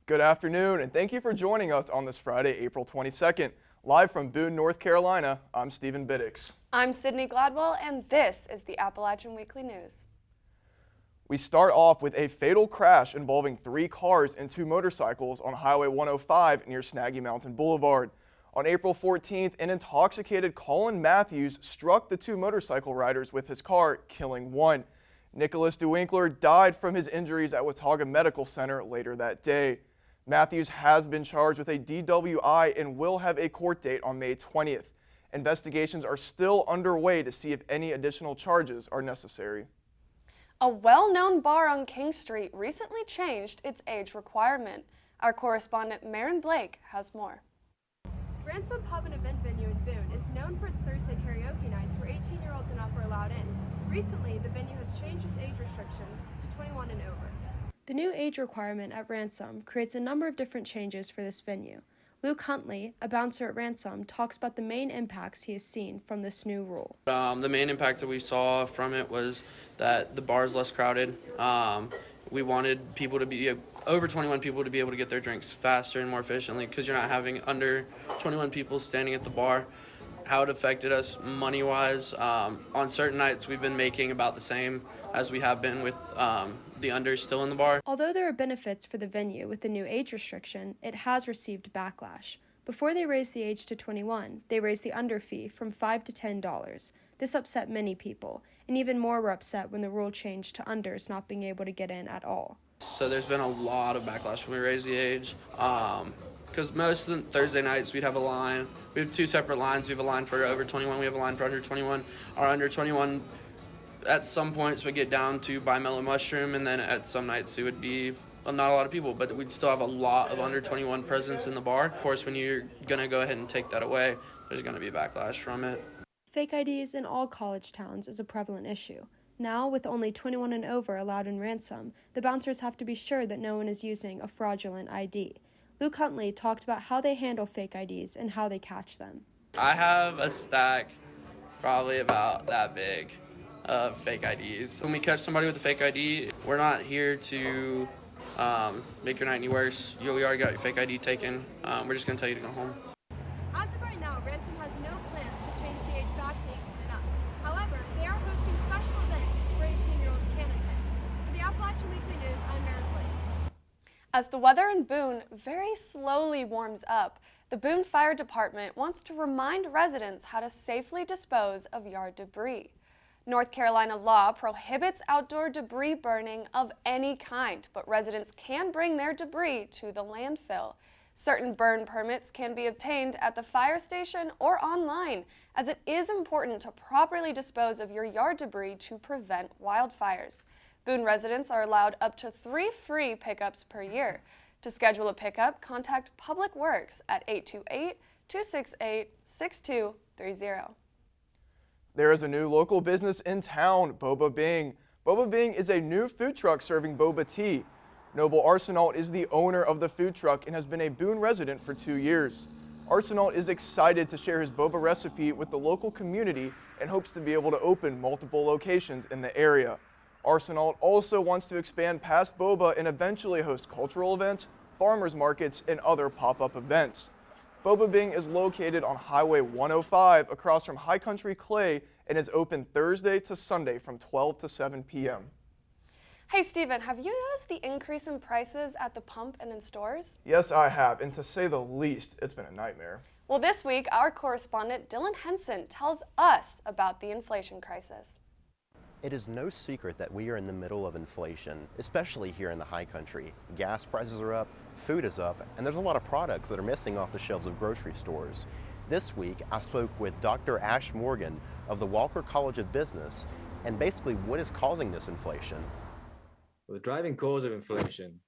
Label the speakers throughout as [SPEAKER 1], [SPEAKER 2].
[SPEAKER 1] Good afternoon, and thank you for joining us on this Friday, April 22nd. Live from Boone, North Carolina, I'm Stephen Biddix.
[SPEAKER 2] I'm Sydney Gladwell, and this is the Appalachian Weekly News.
[SPEAKER 1] We start off with a fatal crash involving 3 cars and 2 motorcycles on Highway 105 near Snaggy Mountain Boulevard. On April 14th, an intoxicated Colin Matthews struck the 2 motorcycle riders with his car, killing 1. Nicholas DeWinkler died from his injuries at Watauga Medical Center later that day. Matthews has been charged with a DWI and will have a court date on May 20th. Investigations are still underway to see if any additional charges are necessary.
[SPEAKER 2] A well-known bar on King Street recently changed its age requirement. Our correspondent Marin Blake has more.
[SPEAKER 3] Ransom Pub, an event venue in Boone, is known for its Thursday karaoke nights where 18-year-olds and up are allowed in. Recently, the venue has changed its age restrictions to 21 and over.
[SPEAKER 4] The new age requirement at Ransom creates a number of different changes for this venue. Luke Huntley, a bouncer at Ransom, talks about the main impacts he has seen from this new rule.
[SPEAKER 5] The main impact that we saw from it was that the bar is less crowded. We wanted people to be over 21 people to be able to get their drinks faster and more efficiently because you're not having under 21 people standing at the bar. How it affected us money-wise, on certain nights we've been making about the same as we have been with the unders still in the bar.
[SPEAKER 4] Although there are benefits for the venue with the new age restriction, it has received backlash. Before they raised the age to 21, they raised the under fee from $5 to $10. This upset many people, and even more were upset when the rule changed to unders not being able to get in at all.
[SPEAKER 5] So there's been a lot of backlash when we raised the age. Because most of the Thursday nights we'd have a line. We have 2 separate lines. We have a line for over 21. We have a line for under 21. Our under 21 at some points would get down to Buy Mellow Mushroom, and then at some nights it would be not a lot of people, but we'd still have a lot of under 21 presence in the bar. Of course, when you're going to go ahead and take that away, there's going to be backlash from it.
[SPEAKER 4] Fake IDs in all college towns is a prevalent issue. Now, with only 21 and over allowed in Ransom, the bouncers have to be sure that no one is using a fraudulent ID. Luke Huntley talked about how they handle fake IDs and how they catch them.
[SPEAKER 5] I have a stack probably about that big of fake IDs. When we catch somebody with a fake ID, we're not here to make your night any worse. We already got your fake ID taken. We're just going to tell you to go home.
[SPEAKER 3] As of right now, Ransom has no plans to change the age back to 18 and up. However, they are hosting special events where 18-year-olds can attend. For the Appalachian Weekly News, I'm Marin Blake.
[SPEAKER 2] As the weather in Boone very slowly warms up, the Boone Fire Department wants to remind residents how to safely dispose of yard debris. North Carolina law prohibits outdoor debris burning of any kind, but residents can bring their debris to the landfill. Certain burn permits can be obtained at the fire station or online, as it is important to properly dispose of your yard debris to prevent wildfires. Boone residents are allowed up to 3 free pickups per year. To schedule a pickup, contact Public Works at 828-268-6230.
[SPEAKER 1] There is a new local business in town, Boba Bing. Boba Bing is a new food truck serving boba tea. Noble Arsenault is the owner of the food truck and has been a Boone resident for 2 years. Arsenault is excited to share his boba recipe with the local community and hopes to be able to open multiple locations in the area. Arsenault also wants to expand past boba and eventually host cultural events, farmers markets, and other pop-up events. Boba Bing is located on Highway 105 across from High Country Clay and is open Thursday to Sunday from 12 to 7 p.m.
[SPEAKER 2] Hey Stephen, have you noticed the increase in prices at the pump and in stores?
[SPEAKER 1] Yes, I have, and to say the least, it's been a nightmare.
[SPEAKER 2] Well, this week, our correspondent Dylan Henson tells us about the inflation crisis.
[SPEAKER 6] It is no secret that we are in the middle of inflation, especially here in the high country. Gas prices are up, food is up, and there's a lot of products that are missing off the shelves of grocery stores. This week, I spoke with Dr. Ash Morgan of the Walker College of Business, and basically what is causing this inflation.
[SPEAKER 7] Well, the driving cause of inflation,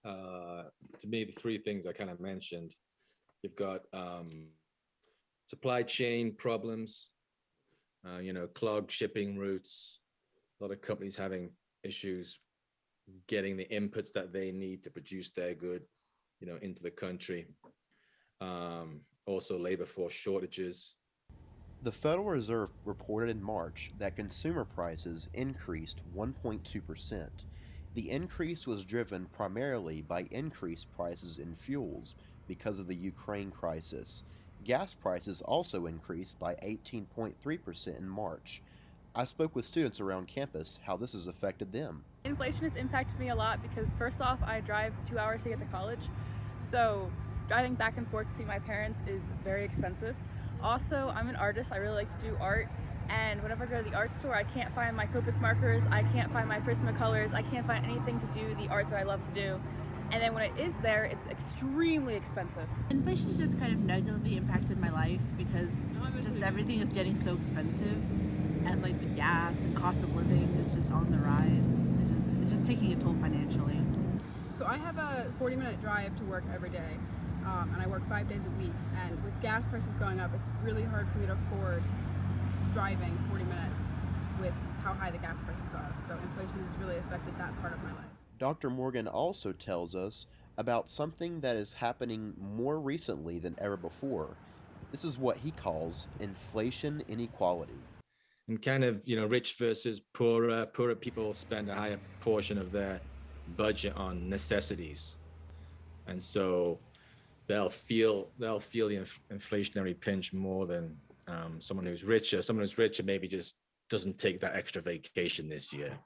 [SPEAKER 7] to me, the 3 things I kind of mentioned. You've got supply chain problems, clogged shipping routes, a lot of companies having issues getting the inputs that they need to produce their good, into the country. Also labor force shortages.
[SPEAKER 6] The Federal Reserve reported in March that consumer prices increased 1.2%. The increase was driven primarily by increased prices in fuels because of the Ukraine crisis. Gas prices also increased by 18.3% in March. I spoke with students around campus how this has affected them.
[SPEAKER 8] Inflation has impacted me a lot because first off, I drive 2 hours to get to college. So driving back and forth to see my parents is very expensive. Also, I'm an artist. I really like to do art. And whenever I go to the art store, I can't find my Copic markers, I can't find my Prismacolors, I can't find anything to do the art that I love to do. And then when it is there, it's extremely expensive.
[SPEAKER 9] Inflation's just kind of negatively impacted my life because just everything is getting so expensive, and like the gas and cost of living is just on the rise. It's just taking a toll financially.
[SPEAKER 10] So I have a 40-minute drive to work every day, and I work 5 days a week. And with gas prices going up, it's really hard for me to afford driving 40 minutes with how high the gas prices are. So inflation has really affected that part of my life.
[SPEAKER 6] Dr. Morgan also tells us about something that is happening more recently than ever before. This is what he calls inflation inequality.
[SPEAKER 7] And kind of, rich versus poorer. Poorer people spend a higher portion of their budget on necessities. And so they'll feel the inflationary pinch more than someone who's richer. Someone who's richer maybe just doesn't take that extra vacation this year.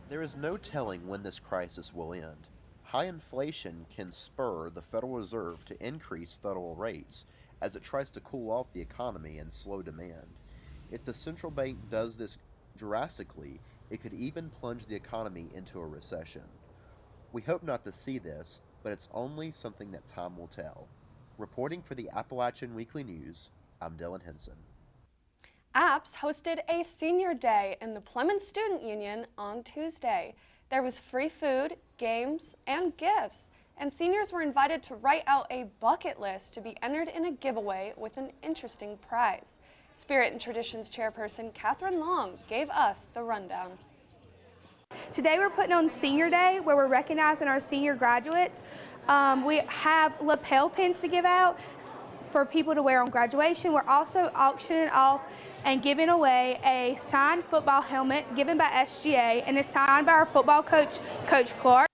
[SPEAKER 6] There is no telling when this crisis will end. High inflation can spur the Federal Reserve to increase federal rates as it tries to cool off the economy and slow demand. If the central bank does this drastically, it could even plunge the economy into a recession. We hope not to see this, but it's only something that time will tell. Reporting for the Appalachian Weekly News, I'm Dylan Henson.
[SPEAKER 2] APPS hosted a senior day in the Plymouth Student Union on Tuesday. There was free food, games, and gifts, and seniors were invited to write out a bucket list to be entered in a giveaway with an interesting prize. Spirit and Traditions chairperson Catherine Long gave us the rundown.
[SPEAKER 11] Today we're putting on Senior Day where we're recognizing our senior graduates. We have lapel pins to give out for people to wear on graduation. We're also auctioning off and giving away a signed football helmet given by SGA, and it's signed by our football coach, Coach Clark.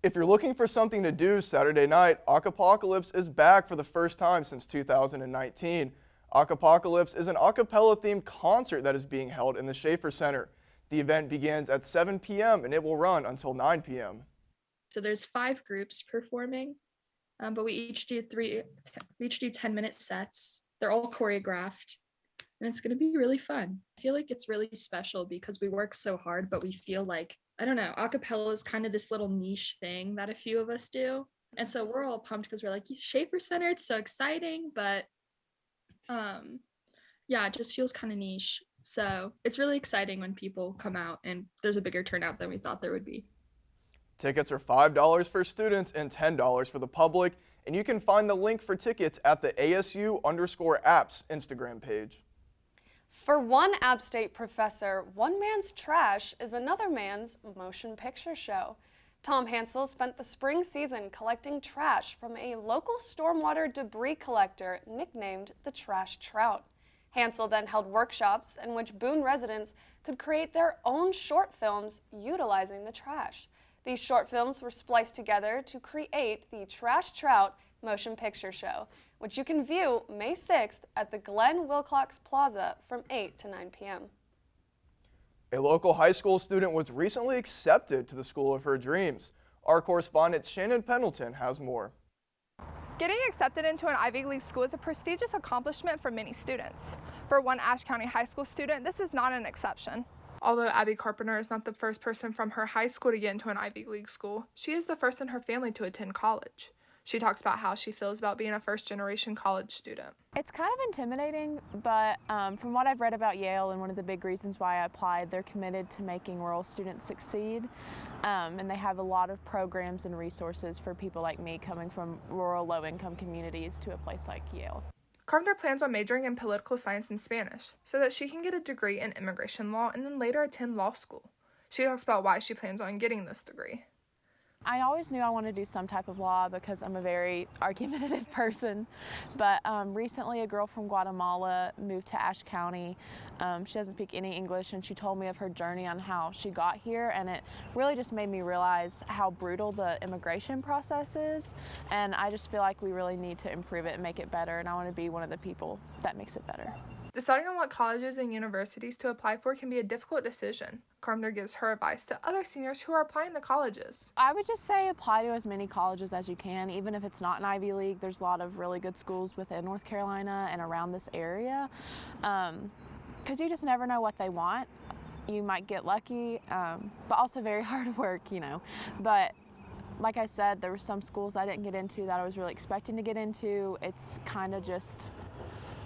[SPEAKER 1] If you're looking for something to do Saturday night, Acapocalypse is back for the first time since 2019. Acapocalypse is an a cappella themed concert that is being held in the Schaefer Center. The event begins at 7 p.m. and it will run until 9 p.m.
[SPEAKER 12] So there's 5 groups performing, but we each do 10-minute sets. They're all choreographed, and it's going to be really fun. I feel like it's really special because we work so hard, but we feel like, I don't know, a cappella is kind of this little niche thing that a few of us do. And so we're all pumped because we're like, Schaefer Center, it's so exciting, but yeah, it just feels kind of niche. So it's really exciting when people come out and there's a bigger turnout than we thought there would be.
[SPEAKER 1] Tickets are $5 for students and $10 for the public, and you can find the link for tickets at the ASU_apps Instagram page.
[SPEAKER 2] For one App State professor, one man's trash is another man's motion picture show. Tom Hansel spent the spring season collecting trash from a local stormwater debris collector nicknamed the Trash Trout. Hansel then held workshops in which Boone residents could create their own short films utilizing the trash. These short films were spliced together to create the Trash Trout Motion Picture Show, which you can view May 6th at the Glenn Wilcox Plaza from 8 to 9 p.m.
[SPEAKER 1] A local high school student was recently accepted to the school of her dreams. Our correspondent Shannon Pendleton has more.
[SPEAKER 13] Getting accepted into an Ivy League school is a prestigious accomplishment for many students. For one Ashe County High School student, this is not an exception. Although Abby Carpenter is not the first person from her high school to get into an Ivy League school, she is the first in her family to attend college. She talks about how she feels about being a first-generation college student.
[SPEAKER 14] It's kind of intimidating, but from what I've read about Yale and one of the big reasons why I applied, they're committed to making rural students succeed, and they have a lot of programs and resources for people like me coming from rural low-income communities to a place like Yale.
[SPEAKER 13] Carpenter plans on majoring in political science and Spanish so that she can get a degree in immigration law and then later attend law school. She talks about why she plans on getting this degree.
[SPEAKER 14] I always knew I wanted to do some type of law because I'm a very argumentative person, but recently a girl from Guatemala moved to Ashe County. She doesn't speak any English, and she told me of her journey on how she got here, and it really just made me realize how brutal the immigration process is, and I just feel like we really need to improve it and make it better, and I want to be one of the people that makes it better.
[SPEAKER 13] Deciding on what colleges and universities to apply for can be a difficult decision. Carpenter gives her advice to other seniors who are applying to colleges.
[SPEAKER 14] I would just say apply to as many colleges as you can, even if it's not an Ivy League. There's a lot of really good schools within North Carolina and around this area, because you just never know what they want. You might get lucky, but also very hard work, But like I said, there were some schools I didn't get into that I was really expecting to get into. It's kind of just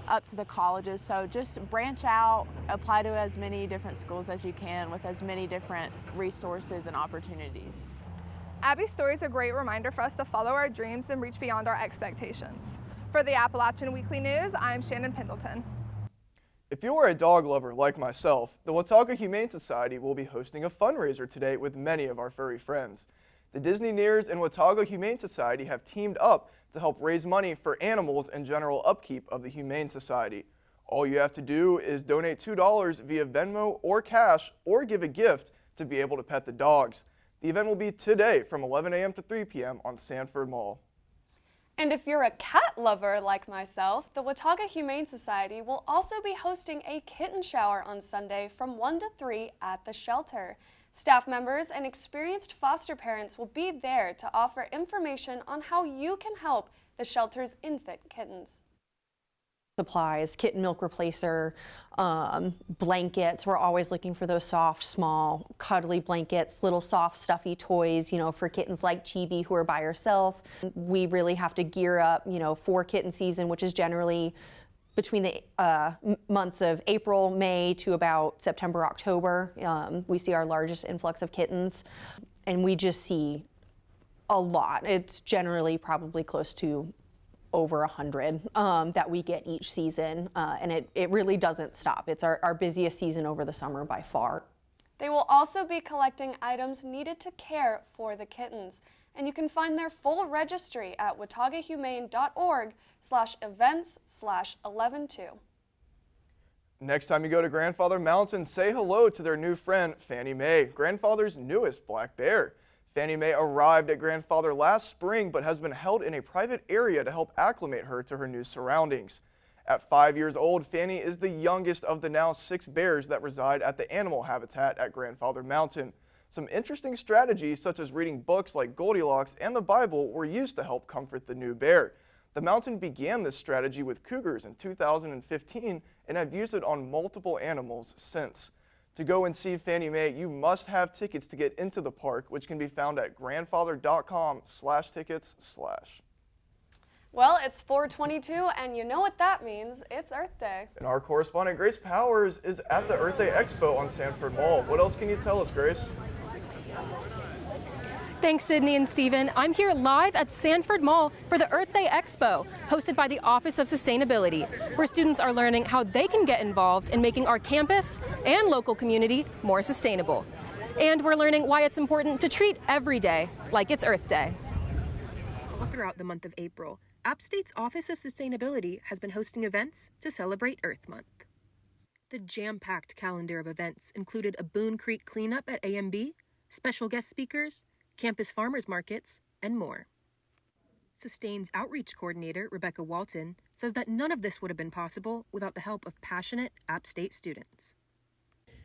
[SPEAKER 14] up to the colleges, so just branch out, apply to as many different schools as you can with as many different resources and opportunities.
[SPEAKER 13] Abby's story is a great reminder for us to follow our dreams and reach beyond our expectations. For the Appalachian Weekly News, I'm Shannon Pendleton.
[SPEAKER 1] If you are a dog lover like myself, the Watauga Humane Society will be hosting a fundraiser today with many of our furry friends. The Disneyneers and Watauga Humane Society have teamed up to help raise money for animals and general upkeep of the Humane Society. All you have to do is donate $2 via Venmo or cash, or give a gift to be able to pet the dogs. The event will be today from 11 a.m. to 3 p.m. on Sanford Mall.
[SPEAKER 2] And if you're a cat lover like myself, the Watauga Humane Society will also be hosting a kitten shower on Sunday from 1 to 3 at the shelter. Staff members and experienced foster parents will be there to offer information on how you can help the shelter's infant kittens.
[SPEAKER 15] Supplies, kitten milk replacer, blankets. We're always looking for those soft, small, cuddly blankets, little soft, stuffy toys, for kittens like Chibi who are by herself. We really have to gear up, for kitten season, which is generally between the months of April, May to about September, October. We see our largest influx of kittens, and we just see a lot. It's generally probably close to over 100 that we get each season, and it really doesn't stop. It's our busiest season over the summer by far.
[SPEAKER 2] They will also be collecting items needed to care for the kittens, and you can find their full registry at wataugahumane.org/events/11-2.
[SPEAKER 1] Next time you go to Grandfather Mountain, say hello to their new friend, Fannie Mae, Grandfather's newest black bear. Fannie Mae arrived at Grandfather last spring, but has been held in a private area to help acclimate her to her new surroundings. At 5 years old, Fannie is the youngest of the now 6 bears that reside at the animal habitat at Grandfather Mountain. Some interesting strategies, such as reading books like Goldilocks and the Bible, were used to help comfort the new bear. The mountain began this strategy with cougars in 2015 and have used it on multiple animals since. To go and see Fannie Mae, you must have tickets to get into the park, which can be found at grandfather.com/tickets/.
[SPEAKER 2] Well, it's 4/22, and you know what that means. It's Earth Day.
[SPEAKER 1] And our correspondent, Grace Powers, is at the Earth Day Expo on Sanford Mall. What else can you tell us, Grace?
[SPEAKER 16] Thanks, Sydney and Stephen. I'm here live at Sanford Mall for the Earth Day Expo, hosted by the Office of Sustainability, where students are learning how they can get involved in making our campus and local community more sustainable. And we're learning why it's important to treat every day like it's Earth Day. All throughout the month of April, App State's Office of Sustainability has been hosting events to celebrate Earth Month. The jam-packed calendar of events included a Boone Creek cleanup at AMB, special guest speakers, campus farmers markets, and more. Sustain's outreach coordinator, Rebecca Walton, says that none of this would have been possible without the help of passionate App State students.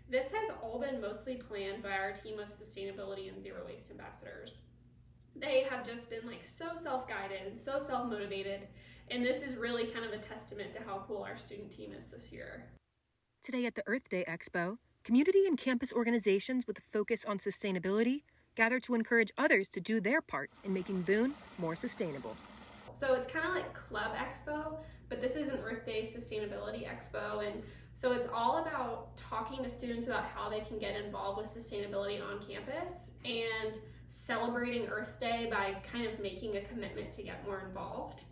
[SPEAKER 17] This has all been mostly planned by our team of sustainability and zero waste ambassadors. They have just been so self-guided and so self-motivated, and this is really kind of a testament to how cool our student team is this year.
[SPEAKER 16] Today at the Earth Day Expo, community and campus organizations with a focus on sustainability gather to encourage others to do their part in making Boone more sustainable.
[SPEAKER 17] So it's kind of like Club Expo, but this is an Earth Day Sustainability Expo, and so it's all about talking to students about how they can get involved with sustainability on campus and celebrating Earth Day by kind of making a commitment to get more involved.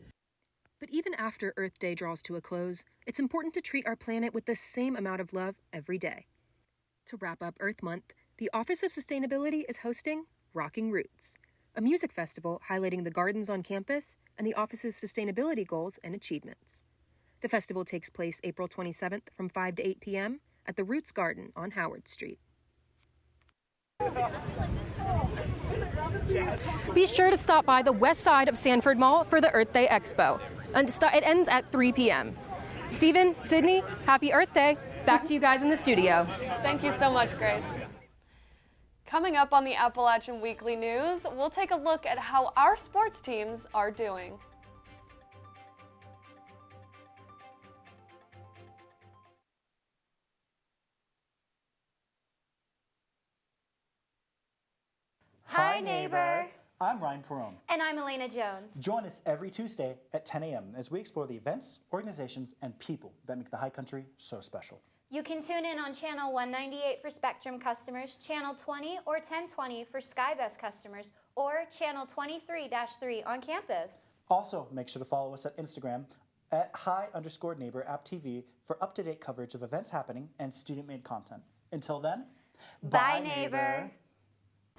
[SPEAKER 16] But even after Earth Day draws to a close, it's important to treat our planet with the same amount of love every day. To wrap up Earth Month, the Office of Sustainability is hosting Rocking Roots, a music festival highlighting the gardens on campus and the office's sustainability goals and achievements. The festival takes place April 27th from 5 to 8 p.m. at the Roots Garden on Howard Street. Be sure to stop by the west side of Sanford Mall for the Earth Day Expo. And it ends at 3 p.m. Stephen, Sydney, happy Earth Day. Back to you guys in the studio.
[SPEAKER 2] Thank you so much, Grace. Coming up on the Appalachian Weekly News, we'll take a look at how our sports teams are doing.
[SPEAKER 18] Hi, neighbor.
[SPEAKER 19] I'm Ryan Perone.
[SPEAKER 18] And I'm Elena Jones.
[SPEAKER 19] Join us every Tuesday at 10 a.m. as we explore the events, organizations, and people that make the High Country so special.
[SPEAKER 18] You can tune in on Channel 198 for Spectrum customers, Channel 20 or 1020 for SkyBest customers, or Channel 23-3 on campus.
[SPEAKER 19] Also, make sure to follow us at Instagram at @hi_neighbor_apptv for up-to-date coverage of events happening and student-made content. Until then,
[SPEAKER 18] bye, neighbor.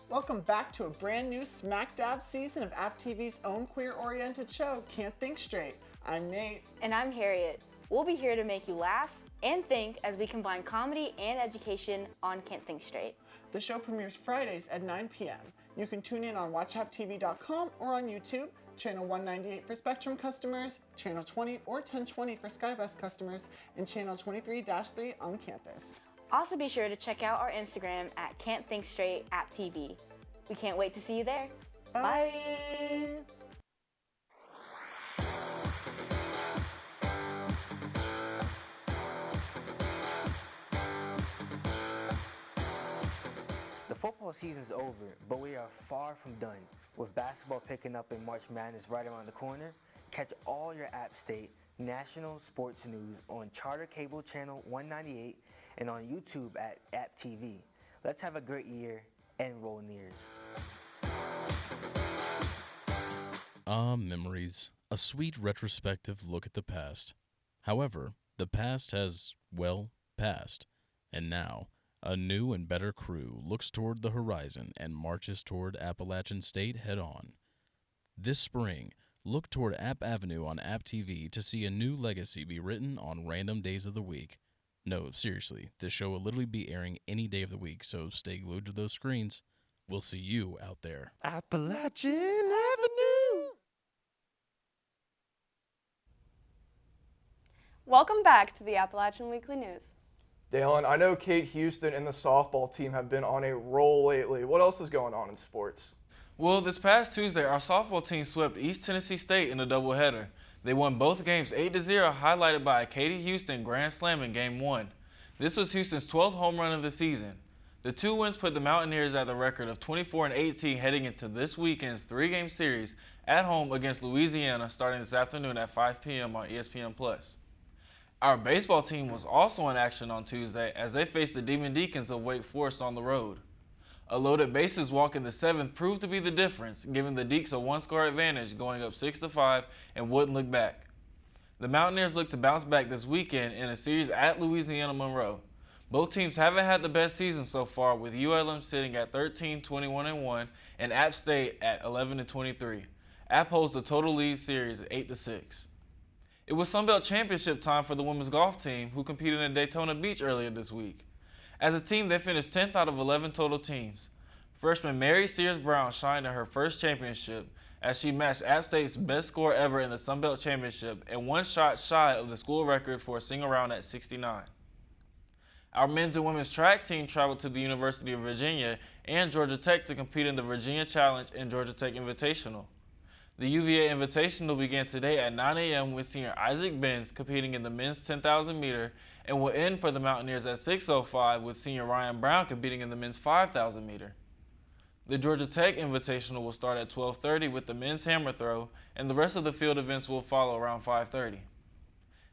[SPEAKER 20] Welcome back to a brand new smack dab season of App TV's own queer-oriented show, Can't Think Straight. I'm Nate.
[SPEAKER 21] And I'm Harriet. We'll be here to make you laugh and think as we combine comedy and education on Can't Think Straight.
[SPEAKER 20] The show premieres Fridays at 9 p.m. You can tune in on watchapptv.com or on YouTube, Channel 198 for Spectrum customers, Channel 20 or 1020 for SkyBest customers, and Channel 23-3 on campus.
[SPEAKER 21] Also be sure to check out our Instagram at Can't Think Straight App TV. We can't wait to see you there.
[SPEAKER 20] Bye.
[SPEAKER 22] The football season's over, but we are far from done. With basketball picking up and March Madness right around the corner, catch all your App State national sports news on Charter Cable Channel 198 and on YouTube at App TV. Let's have a great year and roll Nears.
[SPEAKER 23] Memories. A sweet retrospective look at the past. However, the past has, well, passed. And now, a new and better crew looks toward the horizon and marches toward Appalachian State head-on. This spring, look toward App Avenue on App TV to see a new legacy be written on random days of the week. No, seriously, this show will literally be airing any day of the week, so stay glued to those screens. We'll see you out there.
[SPEAKER 24] Appalachian Avenue!
[SPEAKER 2] Welcome back to the Appalachian Weekly News.
[SPEAKER 1] Dalen, I know Kate Houston and the softball team have been on a roll lately. What else is going on in sports?
[SPEAKER 25] Well, this past Tuesday, our softball team swept East Tennessee State in a doubleheader. They won both games 8-0, highlighted by a Katie Houston grand slam in Game 1. This was Houston's 12th home run of the season. The 2 wins put the Mountaineers at the record of 24-18 heading into this weekend's 3-game series at home against Louisiana starting this afternoon at 5 p.m. on ESPN+. Our baseball team was also in action on Tuesday as they faced the Demon Deacons of Wake Forest on the road. A loaded bases walk in the 7th proved to be the difference, giving the Deacs a 1-score advantage going up 6-5 and wouldn't look back. The Mountaineers look to bounce back this weekend in a series at Louisiana Monroe. Both teams haven't had the best season so far, with ULM sitting at 13-21-1 and App State at 11-23. App holds the total lead series at 8-6. It was Sunbelt Championship time for the women's golf team, who competed in Daytona Beach earlier this week. As a team, they finished 10th out of 11 total teams. Freshman Mary Sears Brown shined in her first championship as she matched App State's best score ever in the Sunbelt Championship and 1 shot shy of the school record for a single round at 69. Our men's and women's track team traveled to the University of Virginia and Georgia Tech to compete in the Virginia Challenge and Georgia Tech Invitational. The UVA Invitational began today at 9 a.m. with senior Isaac Benz competing in the men's 10,000 meter and will end for the Mountaineers at 6:05 with senior Ryan Brown competing in the men's 5,000 meter. The Georgia Tech Invitational will start at 12:30 with the men's hammer throw, and the rest of the field events will follow around 5:30.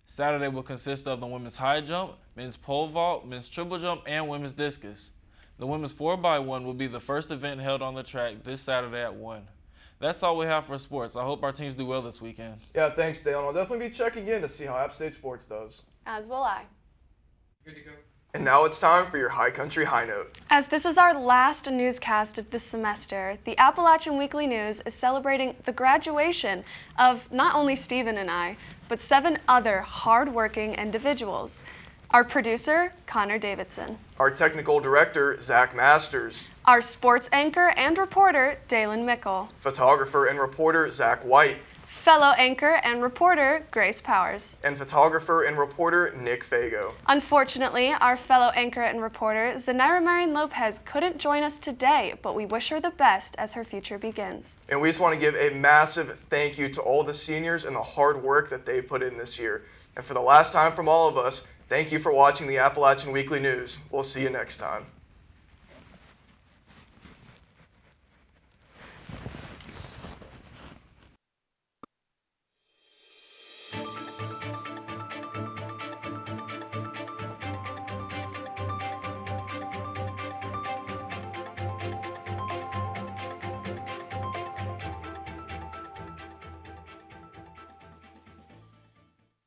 [SPEAKER 25] Saturday will consist of the women's high jump, men's pole vault, men's triple jump, and women's discus. The women's 4x1 will be the first event held on the track this Saturday at 1. That's all we have for sports. I hope our teams do well this weekend.
[SPEAKER 1] Yeah, thanks, Dale. I'll definitely be checking in to see how App State Sports does.
[SPEAKER 2] As will I.
[SPEAKER 25] Good to go.
[SPEAKER 1] And now it's time for your High Country High Note.
[SPEAKER 2] As this is our last newscast of this semester, the Appalachian Weekly News is celebrating the graduation of not only Stephen and I, but 7 other hard-working individuals. Our producer, Connor Davidson.
[SPEAKER 1] Our technical director, Zach Masters.
[SPEAKER 2] Our sports anchor and reporter, Dalen Mickle.
[SPEAKER 1] Photographer and reporter, Zach White.
[SPEAKER 2] Fellow anchor and reporter, Grace Powers.
[SPEAKER 1] And photographer and reporter, Nick Fago.
[SPEAKER 2] Unfortunately, our fellow anchor and reporter, Zanira Marion Lopez, couldn't join us today, but we wish her the best as her future begins.
[SPEAKER 1] And we just want to give a massive thank you to all the seniors and the hard work that they put in this year. And for the last time from all of us, thank you for watching the Appalachian Weekly News. We'll see you next time.